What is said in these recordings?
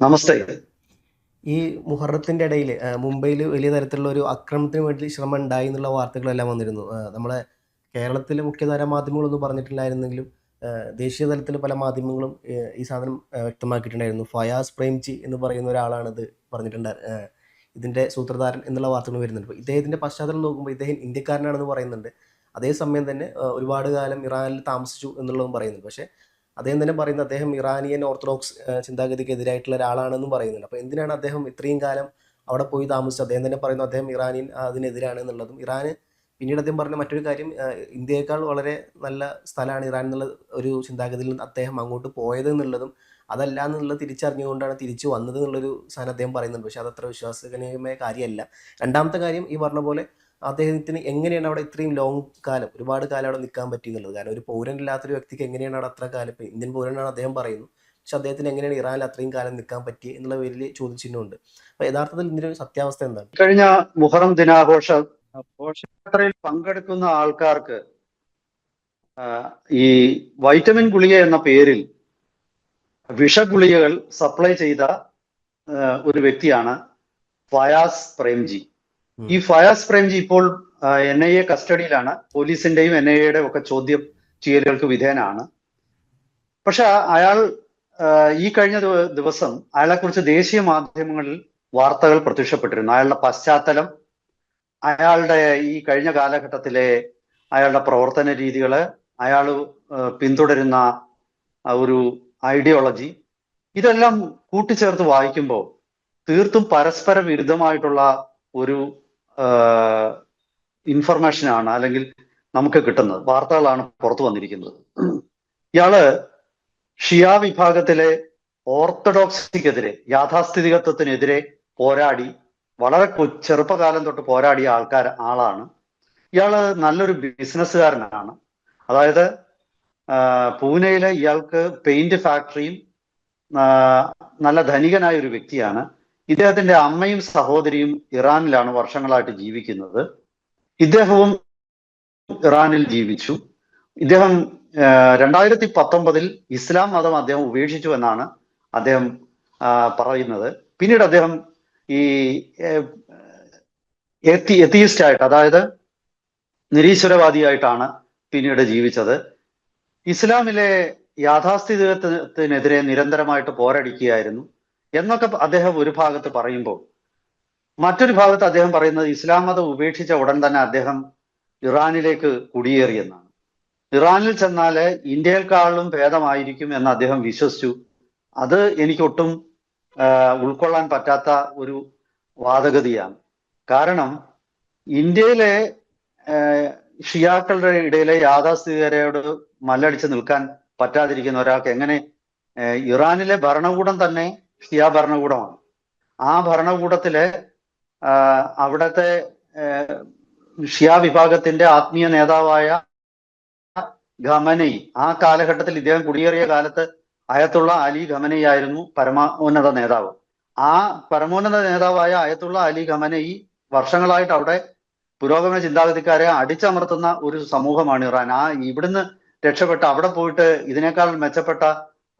നമസ്തേ. ഈ മുഹറത്തിന്റെ ഇടയിൽ മുംബൈയിൽ വലിയ തരത്തിലുള്ള ഒരു ആക്രമണത്തിന് വേണ്ടി ശ്രമം ഉണ്ടായി എന്നുള്ള വാർത്തകളെല്ലാം വന്നിരുന്നു. നമ്മളെ കേരളത്തിലെ മുഖ്യധാരാ മാധ്യമങ്ങളൊന്നും പറഞ്ഞിട്ടില്ലായിരുന്നെങ്കിലും ദേശീയ തലത്തിൽ പല മാധ്യമങ്ങളും ഈ സാധനം വ്യക്തമാക്കിയിട്ടുണ്ടായിരുന്നു. ഫയാസ് പ്രേംജി എന്ന് പറയുന്ന ഒരാളാണ് ഇത് പറഞ്ഞിട്ടുണ്ട്. ഇതിന്റെ സൂത്രധാരൻ എന്നുള്ള വാർത്തകൾ വരുന്നുണ്ട്. അപ്പോൾ ഇദ്ദേഹത്തിന്റെ പശ്ചാത്തലം നോക്കുമ്പോൾ ഇദ്ദേഹം ഇന്ത്യക്കാരനാണെന്ന് പറയുന്നുണ്ട്. അതേസമയം തന്നെ ഒരുപാട് കാലം ഇറാനിൽ താമസിച്ചു എന്നുള്ളതും പറയുന്നുണ്ട്. പക്ഷേ അദ്ദേഹം തന്നെ പറയുന്നത് അദ്ദേഹം ഇറാനിയൻ ഓർത്തഡോക്സ് ചിന്താഗതിക്ക് എതിരായിട്ടുള്ള ഒരാളാണെന്നും പറയുന്നുണ്ട്. അപ്പോൾ എന്തിനാണ് അദ്ദേഹം ഇത്രയും കാലം അവിടെ പോയി താമസിച്ചത്? അദ്ദേഹം തന്നെ പറയുന്നു അദ്ദേഹം ഇറാനിയൻ അതിനെതിരാണ് എന്നുള്ളതും. ഇറാന് പിന്നീട് അദ്ദേഹം പറഞ്ഞ മറ്റൊരു കാര്യം, ഇന്ത്യയേക്കാൾ വളരെ നല്ല സ്ഥലമാണ് ഇറാൻ എന്നുള്ള ഒരു ചിന്താഗതിയിൽ നിന്ന് അദ്ദേഹം അങ്ങോട്ട് പോയത് എന്നുള്ളതും, അതല്ല എന്നുള്ളത് തിരിച്ചറിഞ്ഞുകൊണ്ടാണ് തിരിച്ചു വന്നത് എന്നുള്ളൊരു സാധനം അദ്ദേഹം പറയുന്നുണ്ട്. പക്ഷേ അതത്ര വിശ്വാസനീയമായ കാര്യമല്ല. രണ്ടാമത്തെ കാര്യം, ഈ പറഞ്ഞ പോലെ അദ്ദേഹത്തിന് എങ്ങനെയാണ് അവിടെ ഇത്രയും ലോങ് കാലം, ഒരുപാട് കാലം അവിടെ നിൽക്കാൻ പറ്റി എന്നുള്ളത്. കാരണം ഒരു പൗരനില്ലാത്തൊരു വ്യക്തിക്ക് എങ്ങനെയാണ് അവിടെ അത്ര കാലം, ഇപ്പോൾ ഇന്ത്യൻ പൗരനാണ് അദ്ദേഹം പറയുന്നു, പക്ഷെ അദ്ദേഹത്തിന് എങ്ങനെയാണ് ഇറാനിൽ അത്രയും കാലം നിൽക്കാൻ പറ്റി എന്നുള്ള വലിയ ചോദ്യചിഹ്നമുണ്ട്. അപ്പോൾ യഥാർത്ഥത്തിൽ ഇതിൻ്റെ ഒരു സത്യാവസ്ഥ എന്താണ്? കഴിഞ്ഞ മുഹറം ഘോഷയാത്രയിൽ പങ്കെടുക്കുന്ന ആൾക്കാർക്ക് ഈ വൈറ്റമിൻ ഗുളിക എന്ന പേരിൽ വിഷഗുളികകൾ സപ്ലൈ ചെയ്ത ഒരു വ്യക്തിയാണ് ഫയാസ് പ്രേംജി. ഈ ഫയാസ് പ്രേംജി ഇപ്പോൾ NIA കസ്റ്റഡിയിലാണ്. പോലീസിന്റെയും NIA ഒക്കെ ചോദ്യം ചെയ്യലുകൾക്ക് വിധേയനാണ്. പക്ഷെ അയാൾ ഈ കഴിഞ്ഞ ദിവസം അയാളെക്കുറിച്ച് ദേശീയ മാധ്യമങ്ങളിൽ വാർത്തകൾ പ്രത്യക്ഷപ്പെട്ടിരുന്നു. അയാളുടെ പശ്ചാത്തലം, അയാളുടെ ഈ കഴിഞ്ഞ കാലഘട്ടത്തിലെ അയാളുടെ പ്രവർത്തന രീതികള്, അയാൾ പിന്തുടരുന്ന ഒരു ഐഡിയോളജി, ഇതെല്ലാം കൂട്ടിച്ചേർത്ത് വായിക്കുമ്പോൾ തീർത്തും പരസ്പര വിരുദ്ധമായിട്ടുള്ള ഒരു ഇൻഫർമേഷനാണ് അല്ലെങ്കിൽ നമുക്ക് കിട്ടുന്നത്, വാർത്തകളാണ് പുറത്തു വന്നിരിക്കുന്നത്. ഇയാള് ഷിയ വിഭാഗത്തിലെ ഓർത്തഡോക്സിക്കെതിരെ, യാഥാസ്ഥിതികത്വത്തിനെതിരെ പോരാടി, വളരെ ചെറുപ്പകാലം തൊട്ട് പോരാടിയ ആളാണ്. ഇയാള് നല്ലൊരു ബിസിനസ്സുകാരനാണ്. അതായത് പൂനെയിലെ ഇയാൾക്ക് പെയിന്റ് ഫാക്ടറിയും, നല്ല ധനികനായ ഒരു വ്യക്തിയാണ്. ഇദ്ദേഹത്തിന്റെ അമ്മയും സഹോദരിയും ഇറാനിലാണ് വർഷങ്ങളായിട്ട് ജീവിക്കുന്നത്. ഇദ്ദേഹവും ഇറാനിൽ ജീവിച്ചു. ഇദ്ദേഹം 2019 ഇസ്ലാം മതം അദ്ദേഹം ഉപേക്ഷിച്ചു എന്നാണ് അദ്ദേഹം പറയുന്നത്. പിന്നീട് അദ്ദേഹം ഈ എത്തിയിസ്റ്റ് ആയിട്ട്, അതായത് നിരീശ്വരവാദിയായിട്ടാണ് പിന്നീട് ജീവിച്ചത്. ഇസ്ലാമിലെ യാഥാസ്ഥിതികത്വത്തിനെതിരെ നിരന്തരമായിട്ട് പോരടിക്കുകയായിരുന്നു എന്നൊക്കെ അദ്ദേഹം ഒരു ഭാഗത്ത് പറയുമ്പോൾ, മറ്റൊരു ഭാഗത്ത് അദ്ദേഹം പറയുന്നത് ഇസ്ലാം മതം ഉപേക്ഷിച്ച ഉടൻ തന്നെ അദ്ദേഹം ഇറാനിലേക്ക് കുടിയേറിയെന്നാണ്. ഇറാനിൽ ചെന്നാല് ഇന്ത്യയെക്കാളും ഭേദമായിരിക്കും എന്ന് അദ്ദേഹം വിശ്വസിച്ചു. അത് എനിക്കൊട്ടും ഉൾക്കൊള്ളാൻ പറ്റാത്ത ഒരു വാദഗതിയാണ്. കാരണം ഇന്ത്യയിലെ ഷിയാക്കളുടെ ഇടയിലെ യാഥാസ്ഥിതികരോട് മല്ലടിച്ച് നിൽക്കാൻ പറ്റാതിരിക്കുന്ന ഒരാൾക്ക് എങ്ങനെ, ഇറാനിലെ ഭരണകൂടം തന്നെ ഷിയ ഭരണകൂടമാണ്. ആ ഭരണകൂടത്തിലെ അവിടുത്തെ ഷിയ വിഭാഗത്തിന്റെ ആത്മീയ നേതാവായ ഖമനൈ, ആ കാലഘട്ടത്തിൽ ഇദ്ദേഹം കുടിയേറിയ കാലത്ത് അയത്തുള്ള അലി ഖമനൈ ആയിരുന്നു പരമോന്നത നേതാവ്. ആ പരമോന്നത നേതാവായ അയത്തുള്ള അലി ഖമനൈ വർഷങ്ങളായിട്ട് അവിടെ പുരോഗമന ചിന്താഗതിക്കാരെ അടിച്ചമർത്തുന്ന ഒരു സമൂഹമാണ് ഇറാൻ. ഇവിടുന്ന് രക്ഷപ്പെട്ട് അവിടെ പോയിട്ട് ഇതിനേക്കാൾ മെച്ചപ്പെട്ട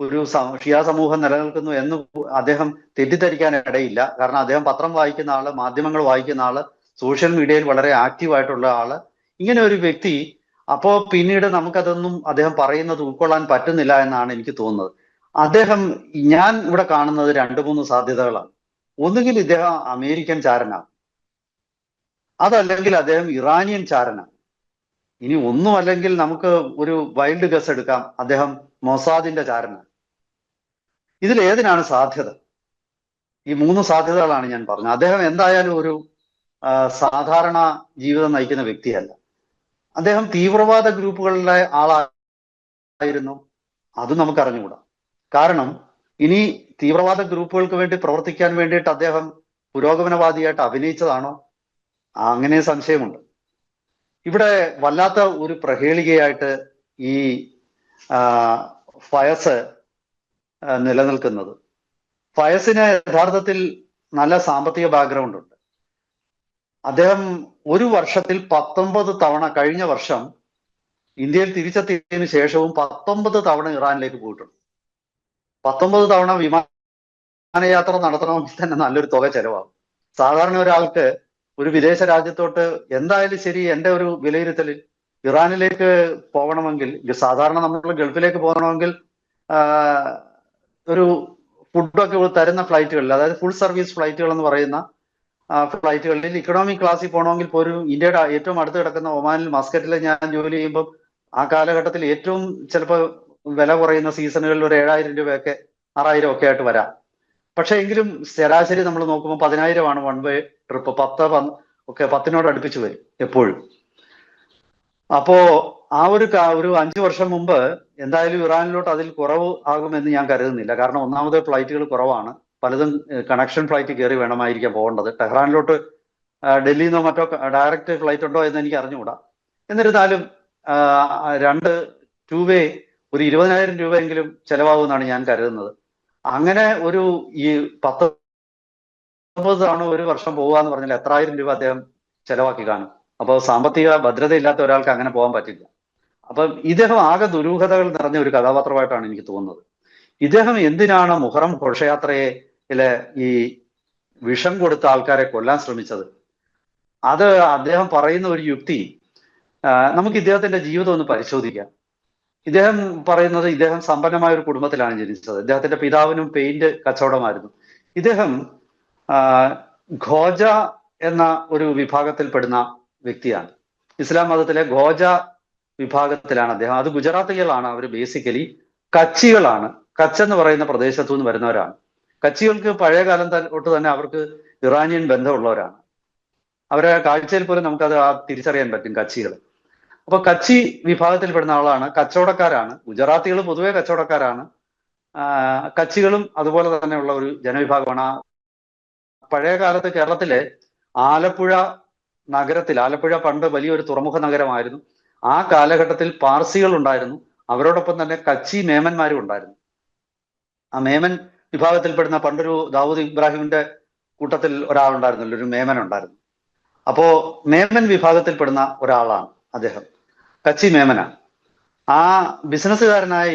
ഒരു ഷിയ സമൂഹം നിലനിൽക്കുന്നു എന്ന് അദ്ദേഹം തെറ്റിദ്ധരിക്കാൻ ഇടയില്ല. കാരണം അദ്ദേഹം പത്രം വായിക്കുന്ന ആള്, മാധ്യമങ്ങൾ വായിക്കുന്ന ആള്, സോഷ്യൽ മീഡിയയിൽ വളരെ ആക്റ്റീവ് ആയിട്ടുള്ള ആള്, ഇങ്ങനെ ഒരു വ്യക്തി. അപ്പോ പിന്നീട് നമുക്കതൊന്നും അദ്ദേഹം പറയുന്നത് ഉൾക്കൊള്ളാൻ പറ്റുന്നില്ല എന്നാണ് എനിക്ക് തോന്നുന്നത്. ഞാൻ ഇവിടെ കാണുന്നത് 2-3 സാധ്യതകളാണ്. ഒന്നുകിൽ ഇദ്ദേഹം അമേരിക്കൻ ചാരനാണ്, അതല്ലെങ്കിൽ അദ്ദേഹം ഇറാനിയൻ ചാരനാണ്. ഇനി ഒന്നും അല്ലെങ്കിൽ നമുക്ക് ഒരു വൈൽഡ് ഗസ് എടുക്കാം, അദ്ദേഹം മൊസാദിന്റെ ചാരനാണ്. ഇതിൽ ഏതിനാണ് സാധ്യത? ഈ 3 സാധ്യതകളാണ് ഞാൻ പറഞ്ഞത്. അദ്ദേഹം എന്തായാലും ഒരു സാധാരണ ജീവിതം നയിക്കുന്ന വ്യക്തിയല്ല. അദ്ദേഹം തീവ്രവാദ ഗ്രൂപ്പുകളിലെ ആളായിരുന്നു, അത് നമുക്ക് അറിഞ്ഞുകൂടാ. കാരണം ഇനി തീവ്രവാദ ഗ്രൂപ്പുകൾക്ക് വേണ്ടി പ്രവർത്തിക്കാൻ വേണ്ടിയിട്ട് അദ്ദേഹം പുരോഗമനവാദിയായിട്ട് അഭിനയിച്ചതാണോ? അങ്ങനെ സംശയമുണ്ട്. ഇവിടെ വല്ലാത്ത ഒരു പ്രഹേളികയായിട്ട് ഈ ഫയസ് നിലനിൽക്കുന്നത്. ഫയസിന് യഥാർത്ഥത്തിൽ നല്ല സാമ്പത്തിക ബാക്ക്ഗ്രൗണ്ട് ഉണ്ട്. അദ്ദേഹം ഒരു വർഷത്തിൽ 19 തവണ, കഴിഞ്ഞ വർഷം ഇന്ത്യയിൽ തിരിച്ചെത്തിയതിനു ശേഷവും 19 തവണ ഇറാനിലേക്ക് പോയിട്ടുണ്ട്. 19 തവണ വിമാനയാത്ര നടത്തണമെങ്കിൽ തന്നെ നല്ലൊരു തുക ചെലവാകും. സാധാരണ ഒരാൾക്ക് ഒരു വിദേശ രാജ്യത്തോട്ട് എന്തായാലും ശരി, എൻ്റെ ഒരു വിലയിരുത്തലിൽ ഇറാനിലേക്ക് പോകണമെങ്കിൽ, സാധാരണ നമ്മൾ ഗൾഫിലേക്ക് പോകണമെങ്കിൽ ഒരു ഫുഡൊക്കെ തരുന്ന ഫ്ലൈറ്റുകളിൽ, അതായത് ഫുൾ സർവീസ് ഫ്ലൈറ്റുകൾ എന്ന് പറയുന്ന ഫ്ലൈറ്റുകളിൽ ഇക്കണോമി ക്ലാസ്സിൽ പോകണമെങ്കിൽ പോലും ഇന്ത്യയുടെ ഏറ്റവും അടുത്ത് കിടക്കുന്ന ഒമാനിൽ മസ്കറ്റിൽ ഞാൻ ജോലി ചെയ്യുമ്പോൾ ആ കാലഘട്ടത്തിൽ ഏറ്റവും ചിലപ്പോൾ വില കുറയുന്ന സീസണുകളിൽ ഒരു 7,000 രൂപയൊക്കെ 6,000 ഒക്കെ ആയിട്ട് വരാം. പക്ഷെ എങ്കിലും ശരാശരി നമ്മൾ നോക്കുമ്പോൾ 10,000 വൺ വേ ട്രിപ്പ്. 10 അടുപ്പിച്ച് വരും എപ്പോഴും. അപ്പോ ആ ഒരു 5 വർഷം മുമ്പ് എന്തായാലും ഇറാനിലോട്ട് അതിൽ കുറവ് ആകുമെന്ന് ഞാൻ കരുതുന്നില്ല. കാരണം ഒന്നാമത് ഫ്ലൈറ്റുകൾ കുറവാണ്, പലതും കണക്ഷൻ ഫ്ലൈറ്റ് കയറി വേണമായിരിക്കാം പോകേണ്ടത്. ടെഹ്റാനിലോട്ട് ഡൽഹിയിൽ നിന്നോ മറ്റോ ഡയറക്റ്റ് ഫ്ലൈറ്റ് ഉണ്ടോ എന്ന് എനിക്ക് അറിഞ്ഞുകൂടാ. എന്നിരുന്നാലും 2 ടൂ വേ ഒരു 20,000 രൂപയെങ്കിലും ചെലവാകുമെന്നാണ് ഞാൻ കരുതുന്നത്. അങ്ങനെ ഒരു ഈ 19 തവണ ഒരു വർഷം പോകുക എന്ന് പറഞ്ഞാൽ എത്രായിരം രൂപ അദ്ദേഹം ചെലവാക്കി കാണും. അപ്പോൾ സാമ്പത്തിക ഭദ്രതയില്ലാത്ത ഒരാൾക്ക് അങ്ങനെ പോകാൻ പറ്റില്ല. അപ്പം ഇദ്ദേഹം ആകെ ദുരൂഹതകൾ നിറഞ്ഞ ഒരു കഥാപാത്രമായിട്ടാണ് എനിക്ക് തോന്നുന്നത്. ഇദ്ദേഹം എന്തിനാണ് മുഹറം ഘോഷയാത്രയിലെ ഈ വിഷം കൊടുത്ത ആൾക്കാരെ കൊല്ലാൻ ശ്രമിച്ചത്? അത് അദ്ദേഹം പറയുന്ന ഒരു യുക്തി, നമുക്ക് ഇദ്ദേഹത്തിന്റെ ജീവിതം ഒന്ന് പരിശോധിക്കാം. ഇദ്ദേഹം പറയുന്നത് ഇദ്ദേഹം സമ്പന്നമായ ഒരു കുടുംബത്തിലാണ് ജനിച്ചത്. ഇദ്ദേഹത്തിന്റെ പിതാവിനും പെയിന്റ് കച്ചവടമായിരുന്നു. ഇദ്ദേഹം ഖോജ എന്ന ഒരു വിഭാഗത്തിൽപ്പെടുന്ന വ്യക്തിയാണ്. ഇസ്ലാം മതത്തിലെ ഖോജ വിഭാഗത്തിലാണ് അദ്ദേഹം. അത് ഗുജറാത്തികളാണ്. അവർ ബേസിക്കലി കച്ചികളാണ്. കച്ച് എന്ന് പറയുന്ന പ്രദേശത്തു നിന്ന് വരുന്നവരാണ്. കച്ചികൾക്ക് പഴയ കാലം തൊട്ട് തന്നെ അവർക്ക് ഇറാനിയൻ ബന്ധമുള്ളവരാണ്. അവരെ കാഴ്ചയിൽ പോലും നമുക്കത് തിരിച്ചറിയാൻ പറ്റും, കച്ചികൾ. അപ്പൊ കച്ചി വിഭാഗത്തിൽപ്പെടുന്ന ആളാണ്. കച്ചവടക്കാരാണ്. ഗുജറാത്തികൾ പൊതുവെ കച്ചവടക്കാരാണ്. കച്ചികളും അതുപോലെ തന്നെയുള്ള ഒരു ജനവിഭാഗമാണ്. പഴയ കാലത്ത് കേരളത്തിലെ ആലപ്പുഴ നഗരത്തിൽ, ആലപ്പുഴ പണ്ട് വലിയൊരു തുറമുഖ നഗരമായിരുന്നു. ആ കാലഘട്ടത്തിൽ പാർസികൾ ഉണ്ടായിരുന്നു. അവരോടൊപ്പം തന്നെ കച്ചി മേമന്മാരും ഉണ്ടായിരുന്നു. ആ മേമൻ വിഭാഗത്തിൽപ്പെടുന്ന പണ്ടൊരു ദാവൂദ് ഇബ്രാഹിമിന്റെ കൂട്ടത്തിൽ ഒരാളുണ്ടായിരുന്നല്ലോ, ഒരു മേമൻ ഉണ്ടായിരുന്നു. അപ്പോ മേമൻ വിഭാഗത്തിൽപ്പെടുന്ന ഒരാളാണ് അദ്ദേഹം, കച്ചി മേമനാണ്. ആ ബിസിനസ്സുകാരനായ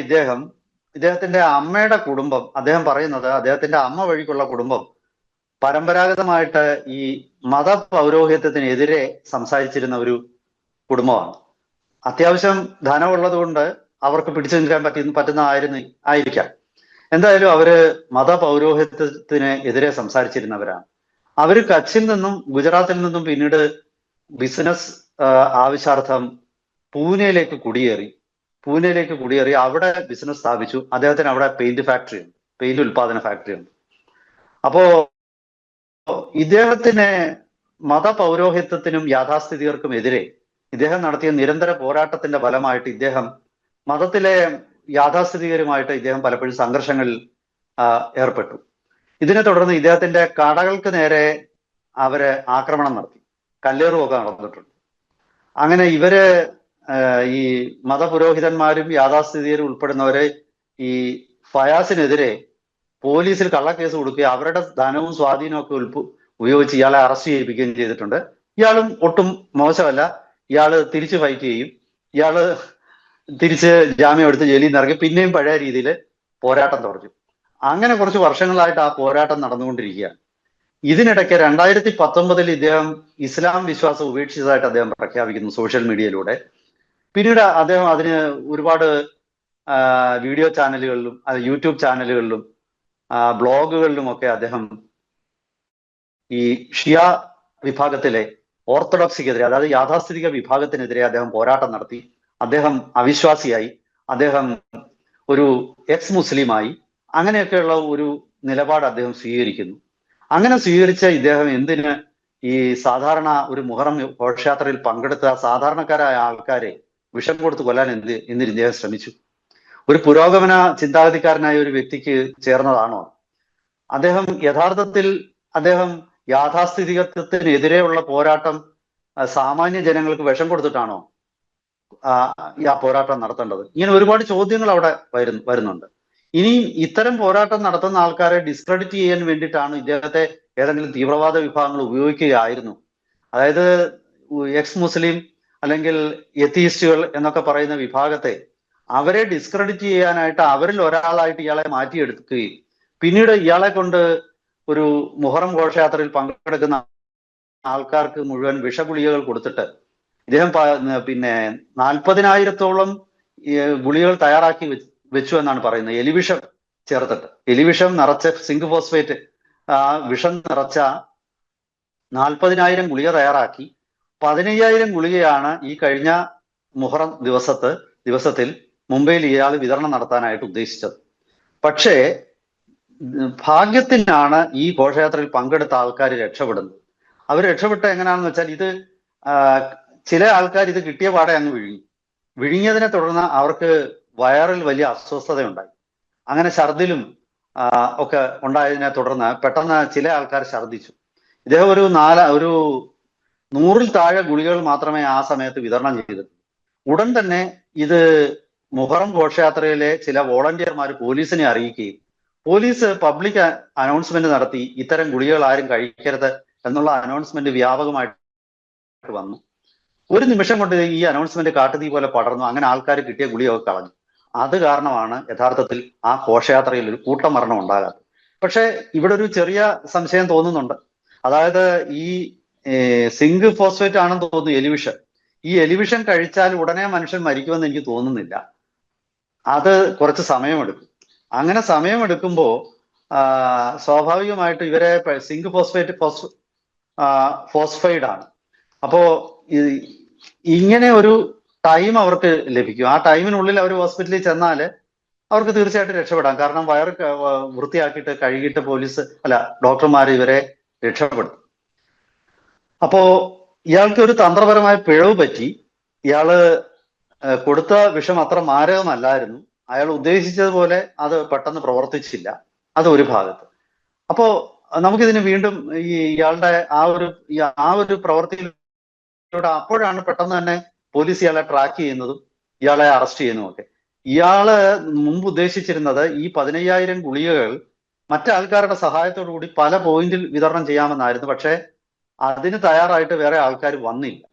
ഇദ്ദേഹത്തിന്റെ അമ്മയുടെ കുടുംബം, അദ്ദേഹം പറയുന്നത് അദ്ദേഹത്തിന്റെ അമ്മ വഴിക്കുള്ള കുടുംബം പരമ്പരാഗതമായിട്ട് ഈ മതപൗരോഹിത്യത്തിനെതിരെ സംസാരിച്ചിരുന്ന ഒരു കുടുംബമാണ്. അത്യാവശ്യം ധനമുള്ളത് കൊണ്ട് അവർക്ക് പിടിച്ചു നിൽക്കാൻ ആയിരിക്കാം. എന്തായാലും അവര് മതപൗരോഹിത്യത്തിന് എതിരെ സംസാരിച്ചിരുന്നവരാണ്. അവര് കച്ചിൽ നിന്നും ഗുജറാത്തിൽ നിന്നും പിന്നീട് ബിസിനസ് ആവശ്യാർത്ഥം പൂനെയിലേക്ക് കുടിയേറി അവിടെ ബിസിനസ് സ്ഥാപിച്ചു. അദ്ദേഹത്തിന് അവിടെ പെയിന്റ് ഫാക്ടറി ഉണ്ട്, പെയിന്റ് ഉൽപാദന ഫാക്ടറി ഉണ്ട്. അപ്പോ ഇദ്ദേഹത്തിന് മതപൗരോഹിത്യത്തിനും യാഥാസ്ഥിതികർക്കും എതിരെ ഇദ്ദേഹം നടത്തിയ നിരന്തര പോരാട്ടത്തിന്റെ ഫലമായിട്ട് ഇദ്ദേഹം മതത്തിലെ യാഥാസ്ഥിതികരുമായിട്ട് ഇദ്ദേഹം പലപ്പോഴും സംഘർഷങ്ങളിൽ ഏർപ്പെട്ടു. ഇതിനെ തുടർന്ന് ഇദ്ദേഹത്തിന്റെ കടകൾക്ക് നേരെ അവര് ആക്രമണം നടത്തി, കല്ലേറുമൊക്കെ നടന്നിട്ടുണ്ട്. അങ്ങനെ ഇവര് ഈ മതപുരോഹിതന്മാരും യാഥാസ്ഥിതികരും ഉൾപ്പെടുന്നവരെ ഈ ഫയാസിനെതിരെ പോലീസിൽ കള്ളക്കേസ് കൊടുക്കുകയും അവരുടെ ധനവും സ്വാധീനവും ഒക്കെ ഉപയോഗിച്ച് ഇയാളെ അറസ്റ്റ് ചെയ്യിപ്പിക്കുകയും ചെയ്തിട്ടുണ്ട്. ഇയാളും ഒട്ടും മോശമല്ല. ഇയാള് തിരിച്ച് ഫൈറ്റ് ചെയ്യും. ഇയാള് തിരിച്ച് ജാമ്യം എടുത്ത് ജയിലിൽ നിന്ന് ഇറങ്ങി പിന്നെയും പഴയ രീതിയിൽ പോരാട്ടം തുടങ്ങി. അങ്ങനെ കുറച്ച് വർഷങ്ങളായിട്ട് ആ പോരാട്ടം നടന്നുകൊണ്ടിരിക്കുകയാണ്. ഇതിനിടയ്ക്ക് 2019 ഇദ്ദേഹം ഇസ്ലാം വിശ്വാസം ഉപേക്ഷിച്ചതായിട്ട് അദ്ദേഹം പ്രഖ്യാപിക്കുന്നു സോഷ്യൽ മീഡിയയിലൂടെ. പിന്നീട് അദ്ദേഹം അതിന് ഒരുപാട് വീഡിയോ ചാനലുകളിലും യൂട്യൂബ് ചാനലുകളിലും ബ്ലോഗുകളിലുമൊക്കെ അദ്ദേഹം ഈ ഷിയ വിഭാഗത്തിലെ ഓർത്തഡോക്സിക്കെതിരെ, അതായത് യാഥാസ്ഥിതിക വിഭാഗത്തിനെതിരെ അദ്ദേഹം പോരാട്ടം നടത്തി. അദ്ദേഹം അവിശ്വാസിയായി, അദ്ദേഹം ഒരു എക്സ് മുസ്ലിമായി. അങ്ങനെയൊക്കെയുള്ള ഒരു നിലപാട് അദ്ദേഹം സ്വീകരിക്കുന്നു. അങ്ങനെ സ്വീകരിച്ച ഇദ്ദേഹം എന്തിന് ഈ സാധാരണ ഒരു മുഹറം ഘോഷയാത്രയിൽ പങ്കെടുത്ത സാധാരണക്കാരായ ആൾക്കാരെ വിഷം കൊടുത്ത് കൊല്ലാൻ എന്തിന് ഇദ്ദേഹം ശ്രമിച്ചു? ഒരു പുരോഗമന ചിന്താഗതിക്കാരനായ ഒരു വ്യക്തിക്ക് ചേർന്നതാണോ? അദ്ദേഹം യഥാർത്ഥത്തിൽ യാഥാസ്ഥിതികത്വത്തിനെതിരെയുള്ള പോരാട്ടം സാമാന്യ ജനങ്ങൾക്ക് വിഷം കൊടുത്തിട്ടാണോ ആ പോരാട്ടം നടത്തേണ്ടത്? ഇങ്ങനെ ഒരുപാട് ചോദ്യങ്ങൾ അവിടെ വരുന്നുണ്ട്. ഇനി ഇത്തരം പോരാട്ടം നടത്തുന്ന ആൾക്കാരെ ഡിസ്ക്രെഡിറ്റ് ചെയ്യാൻ വേണ്ടിയിട്ടാണ് ഇദ്ദേഹത്തെ ഏതെങ്കിലും തീവ്രവാദ വിഭാഗങ്ങൾ ഉപയോഗിക്കുകയായിരുന്നു. അതായത് എക്സ് മുസ്ലിം അല്ലെങ്കിൽ എത്തീസ്റ്റുകൾ എന്നൊക്കെ പറയുന്ന വിഭാഗത്തെ അവരെ ഡിസ്ക്രെഡിറ്റ് ചെയ്യാനായിട്ട് അവരിൽ ഒരാളായിട്ട് ഇയാളെ മാറ്റിയെടുക്കുകയും പിന്നീട് ഇയാളെ കൊണ്ട് ഒരു മുഹറം ഘോഷയാത്രയിൽ പങ്കെടുക്കുന്ന ആൾക്കാർക്ക് മുഴുവൻ വിഷഗുളികകൾ കൊടുത്തിട്ട് ഇദ്ദേഹം പിന്നെ 40,000-ഓളം ഗുളികകൾ തയ്യാറാക്കി വെച്ചു എന്നാണ് പറയുന്നത്. എലിവിഷം ചേർത്തിട്ട്, എലിവിഷം നിറച്ച സിങ്ക് ഫോസ്ഫേറ്റ് ആ വിഷം നിറച്ച 40,000 ഗുളിക തയ്യാറാക്കി 15,000 ഗുളികയാണ് ഈ കഴിഞ്ഞ മുഹറം ദിവസത്തിൽ മുംബൈയിൽ ഇയാൾ വിതരണം നടത്താനായിട്ട് ഉദ്ദേശിച്ചത്. പക്ഷേ ഭാഗ്യത്തിനാണ് ഈ ഘോഷയാത്രയിൽ പങ്കെടുത്ത ആൾക്കാർ രക്ഷപ്പെടുന്നത്. അവർ രക്ഷപ്പെട്ട എങ്ങനെയാണെന്ന് വെച്ചാൽ ഇത് ചില ആൾക്കാർ ഇത് കിട്ടിയ പാടെ അങ്ങ് വിഴുങ്ങിയതിനെ തുടർന്ന് അവർക്ക് വയറിൽ വലിയ അസ്വസ്ഥതയുണ്ടായി. അങ്ങനെ ഛർദിലും ഒക്കെ ഉണ്ടായതിനെ തുടർന്ന് പെട്ടെന്ന് ചില ആൾക്കാർ ഛർദിച്ചു. ഇദ്ദേഹം ഒരു 100-ൽ താഴെ ഗുളികകൾ മാത്രമേ ആ സമയത്ത് വിതരണം ചെയ്തിട്ടുള്ളൂ. ഉടൻ തന്നെ ഇത് മുഹറം ഘോഷയാത്രയിലെ ചില വോളണ്ടിയർമാർ പോലീസിനെ അറിയിക്കുകയും പോലീസ് പബ്ലിക് അനൗൺസ്മെന്റ് നടത്തി ഇത്തരം ഗുളികകൾ ആരും കഴിക്കരുത് എന്നുള്ള അനൗൺസ്മെന്റ് വ്യാപകമായിട്ട് വന്നു. ഒരു നിമിഷം കൊണ്ട് ഈ അനൗൺസ്മെന്റ് കാട്ടുതീ പോലെ പടർന്നു. അങ്ങനെ ആൾക്കാർ കിട്ടിയ ഗുളികയൊക്കെ കളഞ്ഞു. അത് കാരണമാണ് യഥാർത്ഥത്തിൽ ആ ഘോഷയാത്രയിൽ ഒരു കൂട്ടമരണം ഉണ്ടാകാത്തത്. പക്ഷെ ഇവിടെ ഒരു ചെറിയ സംശയം തോന്നുന്നുണ്ട്. അതായത് ഈ സിങ്ക് ഫോസ്ഫേറ്റ് ആണെന്ന് തോന്നുന്നു എലിവിഷൻ. ഈ എലിവിഷൻ കഴിച്ചാൽ ഉടനെ മനുഷ്യൻ മരിക്കുമെന്ന് എനിക്ക് തോന്നുന്നില്ല. അത് കുറച്ച് സമയമെടുക്കും. അങ്ങനെ സമയമെടുക്കുമ്പോൾ സ്വാഭാവികമായിട്ട് ഇവരെ സിങ്ക് ഫോസ്ഫൈഡ് ആണ്. അപ്പോ ഇങ്ങനെ ഒരു ടൈം അവർക്ക് ലഭിക്കും. ആ ടൈമിനുള്ളിൽ അവർ ഹോസ്പിറ്റലിൽ ചെന്നാൽ അവർക്ക് തീർച്ചയായിട്ടും രക്ഷപ്പെടാം. കാരണം വയറ് വൃത്തിയാക്കിയിട്ട് കഴുകിയിട്ട് ഡോക്ടർമാർ ഇവരെ രക്ഷപ്പെടുത്തും. അപ്പോ ഇയാൾക്ക് ഒരു തന്ത്രപരമായ പിഴവ് പറ്റി. ഇയാള് കൊടുത്ത വിഷം അത്ര മാരകമല്ലായിരുന്നു. അയാൾ ഉദ്ദേശിച്ചതുപോലെ അത് പെട്ടെന്ന് പ്രവർത്തിച്ചില്ല. അത് ഒരു ഭാഗത്ത്. അപ്പോ നമുക്കിതിന് വീണ്ടും ഇയാളുടെ ആ ഒരു പ്രവൃത്തിയിലൂടെ അപ്പോഴാണ് പെട്ടെന്ന് തന്നെ പോലീസ് ഇയാളെ ട്രാക്ക് ചെയ്യുന്നതും ഇയാളെ അറസ്റ്റ് ചെയ്യുന്നതും ഒക്കെ. ഇയാള് മുമ്പ് ഉദ്ദേശിച്ചിരുന്നത് ഈ 15,000 ഗുളികകൾ മറ്റാൾക്കാരുടെ സഹായത്തോടു കൂടി പല പോയിന്റിൽ വിതരണം ചെയ്യാമെന്നായിരുന്നു. പക്ഷെ അതിന് തയ്യാറായിട്ട് വേറെ ആൾക്കാർ വന്നില്ല.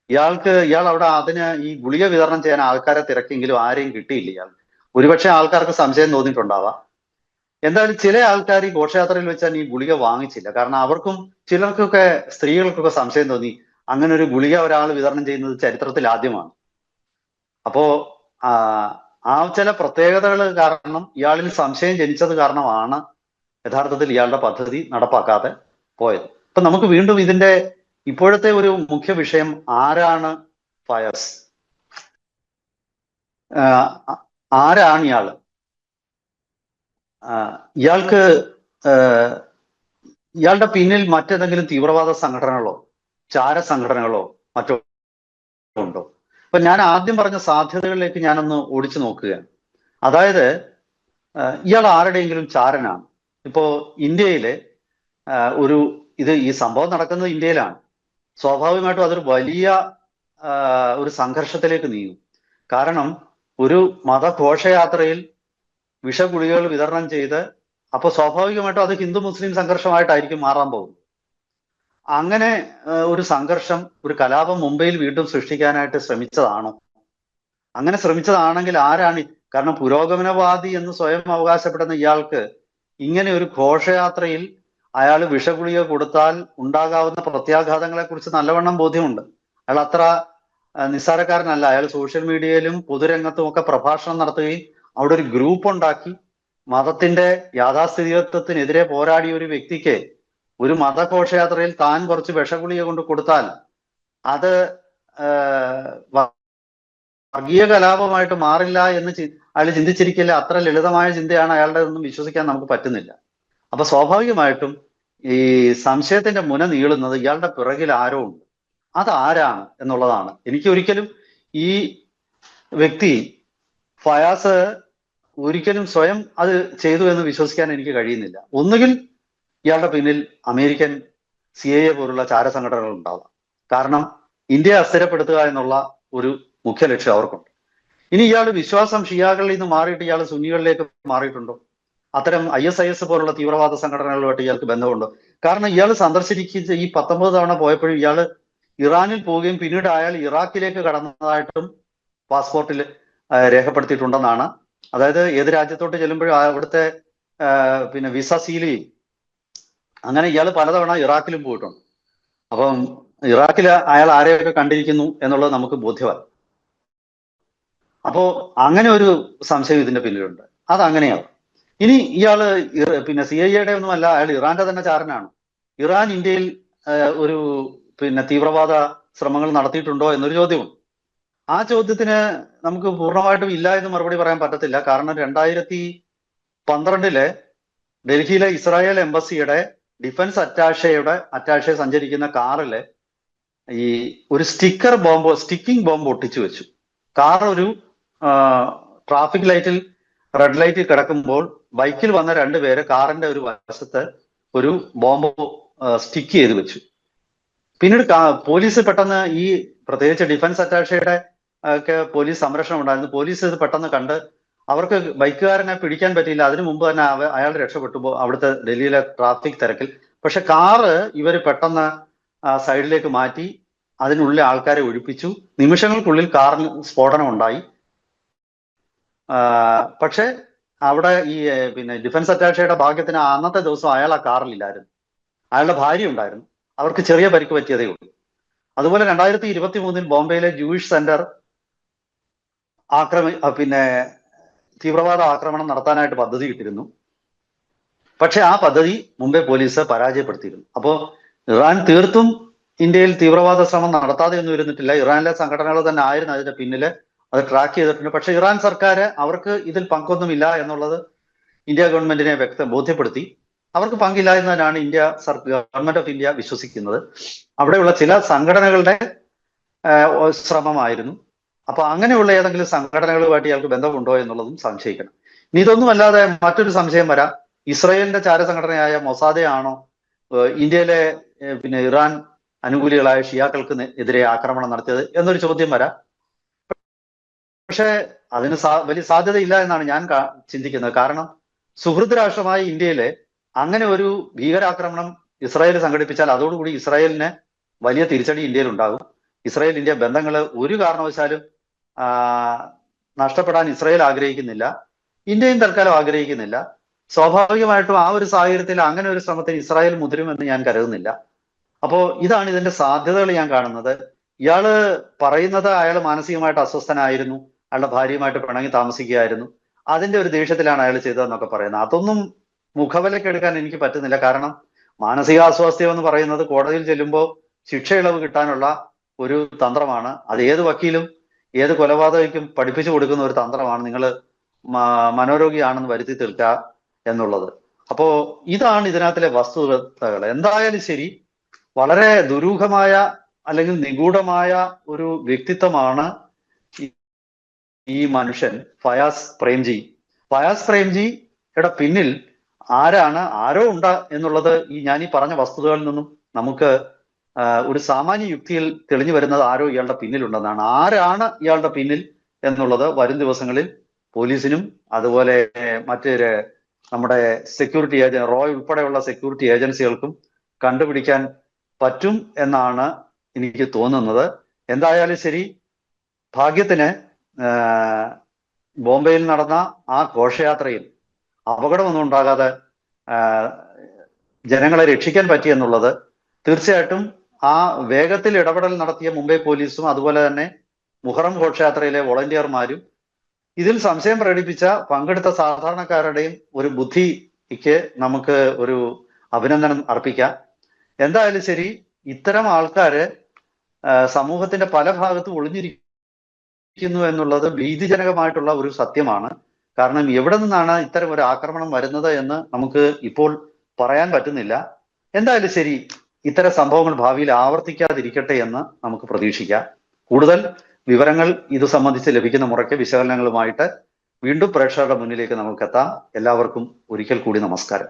ഇയാൾ അവിടെ ഈ ഗുളിക വിതരണം ചെയ്യാൻ ആൾക്കാരെ തിരക്കെങ്കിലും ആരെയും കിട്ടിയില്ല ഇയാൾക്ക്. ഒരുപക്ഷെ ആൾക്കാർക്ക് സംശയം തോന്നിയിട്ടുണ്ടാവാം. എന്തായാലും ചില ആൾക്കാർ ഈ ഘോഷയാത്രയിൽ വെച്ചാൽ ഈ ഗുളിക വാങ്ങിച്ചില്ല. കാരണം ചിലർക്കൊക്കെ സ്ത്രീകൾക്കൊക്കെ സംശയം തോന്നി. അങ്ങനെ ഒരു ഗുളിക ഒരാൾ വിതരണം ചെയ്യുന്നത് ചരിത്രത്തിൽ ആദ്യമാണ്. അപ്പോ ചില പ്രത്യേകതകൾ കാരണം ഇയാളിൽ സംശയം ജനിച്ചത് കാരണമാണ് യഥാർത്ഥത്തിൽ ഇയാളുടെ പദ്ധതി നടപ്പാക്കാതെ പോയത്. അപ്പൊ നമുക്ക് വീണ്ടും ഇതിന്റെ ഇപ്പോഴത്തെ ഒരു മുഖ്യ വിഷയം ആരാണ് ഫയസ്? ആരാണ് ഇയാള്? ഇയാളുടെ പിന്നിൽ മറ്റേതെങ്കിലും തീവ്രവാദ സംഘടനകളോ ചാര സംഘടനകളോ മറ്റോ ഉണ്ടോ? അപ്പൊ ഞാൻ ആദ്യം പറഞ്ഞ സാധ്യതകളിലേക്ക് ഞാനൊന്ന് ഓടിച്ചു നോക്കുകയാണ്. അതായത് ഇയാൾ ആരുടെയെങ്കിലും ചാരനാണ്. ഇപ്പോ ഇന്ത്യയിലെ ഈ സംഭവം നടക്കുന്നത് ഇന്ത്യയിലാണ്. സ്വാഭാവികമായിട്ടും അതൊരു വലിയ ഒരു സംഘർഷത്തിലേക്ക് നീങ്ങും. കാരണം ഒരു മതഘോഷയാത്രയിൽ വിഷഗുളികകൾ വിതരണം ചെയ്ത് അപ്പൊ സ്വാഭാവികമായിട്ടും അത് ഹിന്ദു മുസ്ലിം സംഘർഷമായിട്ടായിരിക്കും മാറാൻ പോകുന്നത്. അങ്ങനെ ഒരു സംഘർഷം, ഒരു കലാപം മുംബൈയിൽ വീണ്ടും സൃഷ്ടിക്കാനായിട്ട് ശ്രമിച്ചതാണോ? അങ്ങനെ ശ്രമിച്ചതാണെങ്കിൽ ആരാണ്? കാരണം പുരോഗമനവാദി എന്ന് സ്വയം അവകാശപ്പെടുന്ന ഇയാൾക്ക് ഇങ്ങനെ ഒരു ഘോഷയാത്രയിൽ അയാൾ വിഷഗുളിക കൊടുത്താൽ ഉണ്ടാകാവുന്ന പ്രത്യാഘാതങ്ങളെ കുറിച്ച് നല്ലവണ്ണം ബോധ്യമുണ്ട്. അയാൾ അത്ര നിസ്സാരക്കാരനല്ല. അയാൾ സോഷ്യൽ മീഡിയയിലും പൊതുരംഗത്തും ഒക്കെ പ്രഭാഷണം നടത്തുകയും അവിടെ ഒരു ഗ്രൂപ്പ് ഉണ്ടാക്കി മതത്തിന്റെ യാഥാസ്ഥിതികത്വത്തിനെതിരെ പോരാടിയ ഒരു വ്യക്തിക്ക് ഒരു മതഘോഷയാത്രയിൽ താൻ കുറച്ച് വിഷഗുളിക കൊണ്ട് കൊടുത്താൽ അത് വർഗീയ കലാപമായിട്ട് മാറില്ല എന്ന് അയാൾ ചിന്തിച്ചിരിക്കില്ല. അത്ര ലളിതമായ ചിന്തയാണ് അയാളുടെ ഒന്നും വിശ്വസിക്കാൻ നമുക്ക് പറ്റുന്നില്ല. അപ്പൊ സ്വാഭാവികമായിട്ടും ഈ സംശയത്തിന്റെ മുന നീളുന്നത് ഇയാളുടെ പിറകിൽ ആരോ ഉണ്ട്. അതാരാണ് എന്നുള്ളതാണ്. എനിക്ക് ഒരിക്കലും ഈ വ്യക്തി ഫയാസ് ഒരിക്കലും സ്വയം അത് ചെയ്തു എന്ന് വിശ്വസിക്കാൻ എനിക്ക് കഴിയുന്നില്ല. ഒന്നുകിൽ ഇയാളുടെ പിന്നിൽ അമേരിക്കൻ CIA പോലുള്ള ചാരസംഘടനകൾ ഉണ്ടാവാം. കാരണം ഇന്ത്യയെ അസ്ഥിരപ്പെടുത്തുക എന്നുള്ള ഒരു മുഖ്യ ലക്ഷ്യം അവർക്കുണ്ട്. ഇനി ഇയാൾ വിശ്വാസം ഷിയാകളിൽ നിന്ന് മാറിയിട്ട് ഇയാൾ സുന്നികളിലേക്ക് മാറിയിട്ടുണ്ടോ? അത്തരം ISIS പോലുള്ള തീവ്രവാദ സംഘടനകളുമായിട്ട് ഇയാൾക്ക് ബന്ധമുണ്ടോ? കാരണം ഇയാൾ സന്ദർശിച്ച ഈ 19 തവണ പോയപ്പോഴും ഇയാൾ ഇറാനിൽ പോവുകയും പിന്നീട് അയാൾ ഇറാഖിലേക്ക് കടന്നതായിട്ടും പാസ്പോർട്ടിൽ രേഖപ്പെടുത്തിയിട്ടുണ്ടെന്നാണ്. അതായത് ഏത് രാജ്യത്തോട്ട് ചെല്ലുമ്പോഴും അവിടുത്തെ പിന്നെ വിസ സീൽ ചെയ്യും. അങ്ങനെ ഇയാൾ പലതവണ ഇറാഖിലും പോയിട്ടുണ്ട്. അപ്പം ഇറാഖിൽ അയാൾ ആരെയൊക്കെ കണ്ടിരിക്കുന്നു എന്നുള്ളത് നമുക്ക് ബോധ്യമായി. അപ്പോ അങ്ങനെ ഒരു സംശയം ഇതിന്റെ പിന്നിലുണ്ട്. അതങ്ങനെയാണ്. ഇനി ഇയാള് പിന്നെ CIA ഒന്നും അല്ല, അയാൾ ഇറാന്റെ തന്നെ ചാരനാണ്. ഇറാൻ ഇന്ത്യയിൽ ഒരു പിന്നെ തീവ്രവാദ ശ്രമങ്ങൾ നടത്തിയിട്ടുണ്ടോ എന്നൊരു ചോദ്യമുണ്ട്. ആ ചോദ്യത്തിന് നമുക്ക് പൂർണ്ണമായിട്ടും ഇല്ല എന്ന് മറുപടി പറയാൻ പറ്റത്തില്ല. കാരണം 2012 ഡൽഹിയിലെ ഇസ്രായേൽ എംബസിയുടെ ഡിഫൻസ് അറ്റാഷെ സഞ്ചരിക്കുന്ന കാറില് ഈ ഒരു സ്റ്റിക്കിംഗ് ബോംബ് ഒട്ടിച്ചു വെച്ചു. കാർ ഒരു ട്രാഫിക് ലൈറ്റിൽ റെഡ് ലൈറ്റിൽ കിടക്കുമ്പോൾ ബൈക്കിൽ വന്ന രണ്ടുപേര് കാറിന്റെ ഒരു വശത്ത് ഒരു ബോംബ് സ്റ്റിക്ക് ചെയ്ത് വെച്ചു. പിന്നീട് പോലീസ് പെട്ടെന്ന് പ്രത്യേകിച്ച് ഡിഫൻസ് അറ്റാഷയുടെ ഒക്കെ പോലീസ് സംരക്ഷണം ഉണ്ടായിരുന്നു. പോലീസ് ഇത് പെട്ടെന്ന് കണ്ട് അവർക്ക് ബൈക്കുകാരനെ പിടിക്കാൻ പറ്റിയില്ല. അതിനു മുമ്പ് തന്നെ അയാൾ രക്ഷപ്പെട്ടു അവിടുത്തെ ഡൽഹിയിലെ ട്രാഫിക് തിരക്കിൽ. പക്ഷെ കാറ് ഇവർ പെട്ടെന്ന് സൈഡിലേക്ക് മാറ്റി അതിനുള്ളിൽ ആൾക്കാരെ ഒഴിപ്പിച്ചു. നിമിഷങ്ങൾക്കുള്ളിൽ കാറിന് സ്ഫോടനം ഉണ്ടായി. പക്ഷെ അവിടെ പിന്നെ ഡിഫൻസ് അറ്റാഷയുടെ ഭാഗ്യത്തിന് അന്നത്തെ ദിവസം അയാൾ ആ കാറിലില്ലായിരുന്നു. അയാളുടെ ഭാര്യ ഉണ്ടായിരുന്നു. അവർക്ക് ചെറിയ പരിക്ക് പറ്റിയതേ ഉള്ളൂ. അതുപോലെ 2023 ബോംബെയിലെ ജൂയിഷ് സെന്റർ പിന്നെ തീവ്രവാദ ആക്രമണം നടത്താനായിട്ട് പദ്ധതി ഇട്ടിരുന്നു. പക്ഷെ ആ പദ്ധതി മുംബൈ പോലീസ് പരാജയപ്പെടുത്തിയിരുന്നു. അപ്പോൾ ഇറാൻ തീർത്തും ഇന്ത്യയിൽ തീവ്രവാദ ശ്രമം നടത്താതെ ഒന്നും ഇരുന്നിട്ടില്ല. ഇറാനിലെ സംഘടനകൾ തന്നെ ആയിരുന്നു അതിന്റെ പിന്നില്. അത് ട്രാക്ക് ചെയ്തിട്ടുണ്ട്. പക്ഷെ ഇറാൻ സർക്കാർ അവർക്ക് ഇതിൽ പങ്കൊന്നുമില്ല എന്നുള്ളത് ഇന്ത്യ ഗവൺമെന്റിനെ ബോധ്യപ്പെടുത്തി. അവർക്ക് പങ്കില്ല എന്നതിനാണ് ഗവൺമെന്റ് ഓഫ് ഇന്ത്യ വിശ്വസിക്കുന്നത്. അവിടെയുള്ള ചില സംഘടനകളുടെ ശ്രമമായിരുന്നു. അപ്പൊ അങ്ങനെയുള്ള ഏതെങ്കിലും സംഘടനകളുമായിട്ട് ഇയാൾക്ക് ബന്ധമുണ്ടോ എന്നുള്ളതും സംശയിക്കണം. ഇനി ഇതൊന്നുമല്ലാതെ മറ്റൊരു സംശയം വരാം. ഇസ്രായേലിന്റെ ചാരസംഘടനയായ മൊസാദയാണോ ഇന്ത്യയിലെ പിന്നെ ഇറാൻ അനുകൂലികളായ ഷിയാക്കൾക്ക് എതിരെ ആക്രമണം നടത്തിയത് എന്നൊരു ചോദ്യം വരാം. പക്ഷെ അതിന് വലിയ സാധ്യതയില്ല എന്നാണ് ഞാൻ ചിന്തിക്കുന്നത്. കാരണം സുഹൃത്ത് രാഷ്ട്രമായ ഇന്ത്യയിലെ അങ്ങനെ ഒരു ഭീകരാക്രമണം ഇസ്രായേൽ സംഘടിപ്പിച്ചാൽ അതോടുകൂടി ഇസ്രായേലിന് വലിയ തിരിച്ചടി ഇന്ത്യയിൽ ഉണ്ടാകും. ഇസ്രായേൽ ഇന്ത്യ ബന്ധങ്ങൾ ഒരു കാരണവശാലും നഷ്ടപ്പെടാൻ ഇസ്രായേൽ ആഗ്രഹിക്കുന്നില്ല. ഇന്ത്യയും തൽക്കാലം ആഗ്രഹിക്കുന്നില്ല. സ്വാഭാവികമായിട്ടും ആ ഒരു സാഹചര്യത്തിൽ അങ്ങനെ ഒരു ശ്രമത്തിന് ഇസ്രായേൽ മുതിരുമെന്ന് ഞാൻ കരുതുന്നില്ല. അപ്പോ ഇതാണ് ഇതിന്റെ സാധ്യതകൾ ഞാൻ കാണുന്നത്. ഇയാള് പറയുന്നത് അയാൾ മാനസികമായിട്ട് അസ്വസ്ഥനായിരുന്നു, അയാളുടെ ഭാര്യയുമായിട്ട് പിണങ്ങി താമസിക്കുകയായിരുന്നു, അതിന്റെ ഒരു ദേഷ്യത്തിലാണ് അയാൾ ചെയ്തതെന്നൊക്കെ പറയുന്നത്. അതൊന്നും മുഖവിലക്കെടുക്കാൻ എനിക്ക് പറ്റുന്നില്ല. കാരണം മാനസികാസ്വാസ്ഥ്യം എന്ന് പറയുന്നത് കോടതിയിൽ ചെല്ലുമ്പോൾ ശിക്ഷ ഇളവ് കിട്ടാനുള്ള ഒരു തന്ത്രമാണ്. അത് ഏത് വക്കീലും ഏത് കൊലപാതകയ്ക്കും പഠിപ്പിച്ചു കൊടുക്കുന്ന ഒരു തന്ത്രമാണ്. നിങ്ങൾ മനോരോഗിയാണെന്ന് വരുത്തി തീർക്കുക എന്നുള്ളത്. അപ്പോ ഇതാണ് ഇതിനകത്തിലെ വസ്തുതകൾ. എന്തായാലും ശരി, വളരെ ദുരൂഹമായ അല്ലെങ്കിൽ നിഗൂഢമായ ഒരു വ്യക്തിത്വമാണ് ഈ മനുഷ്യൻ ഫയാസ് പ്രേംജി. ഫയാസ് പ്രേംജിയുടെ പിന്നിൽ ആരോ ഉണ്ട് എന്നുള്ളത് ഞാൻ ഈ പറഞ്ഞ വസ്തുതകളിൽ നിന്നും നമുക്ക് ഒരു സാമാന്യ യുക്തിയിൽ തെളിഞ്ഞു വരുന്നത് ആരോ ഇയാളുടെ പിന്നിലുണ്ടെന്നാണ്. ആരാണ് ഇയാളുടെ പിന്നിൽ എന്നുള്ളത് വരും ദിവസങ്ങളിൽ പോലീസിനും അതുപോലെ നമ്മുടെ സെക്യൂരിറ്റി റോയ് ഉൾപ്പെടെയുള്ള സെക്യൂരിറ്റി ഏജൻസികൾക്കും കണ്ടുപിടിക്കാൻ പറ്റും എന്നാണ് എനിക്ക് തോന്നുന്നത്. എന്തായാലും ശരി, ഭാഗ്യത്തിന് ബോംബെയിൽ നടന്ന ആ ഘോഷയാത്രയിൽ അപകടമൊന്നും ഉണ്ടാകാതെ ജനങ്ങളെ രക്ഷിക്കാൻ പറ്റിയെന്നുള്ളത് തീർച്ചയായിട്ടും ആ വേഗത്തിൽ ഇടപെടൽ നടത്തിയ മുംബൈ പോലീസും അതുപോലെ തന്നെ മുഹറം ഘോഷയാത്രയിലെ വോളണ്ടിയർമാരും ഇതിൽ സംശയം പ്രകടിപ്പിച്ച പങ്കെടുത്ത സാധാരണക്കാരുടെയും ഒരു ബുദ്ധിക്ക് നമുക്ക് ഒരു അഭിനന്ദനം അർപ്പിക്കാം. എന്തായാലും ശരി, ഇത്തരം ആൾക്കാര് സമൂഹത്തിന്റെ പല ഭാഗത്തും ഒളിഞ്ഞിരിക്കുന്നു എന്നുള്ളത് ഭീതിജനകമായിട്ടുള്ള ഒരു സത്യമാണ്. കാരണം എവിടെ നിന്നാണ് ഇത്തരം ഒരു ആക്രമണം വരുന്നത് എന്ന് നമുക്ക് ഇപ്പോൾ പറയാൻ പറ്റുന്നില്ല. എന്തായാലും ശരി, ഇത്തരം സംഭവങ്ങൾ ഭാവിയിൽ ആവർത്തിക്കാതിരിക്കട്ടെ എന്ന് നമുക്ക് പ്രതീക്ഷിക്കാം. കൂടുതൽ വിവരങ്ങൾ ഇത് സംബന്ധിച്ച് ലഭിക്കുന്ന മുറയ്ക്ക് വിശകലനങ്ങളുമായിട്ട് വീണ്ടും പ്രേക്ഷകരുടെ മുന്നിലേക്ക് നമുക്ക് എത്താം. എല്ലാവർക്കും ഒരിക്കൽ കൂടി നമസ്കാരം.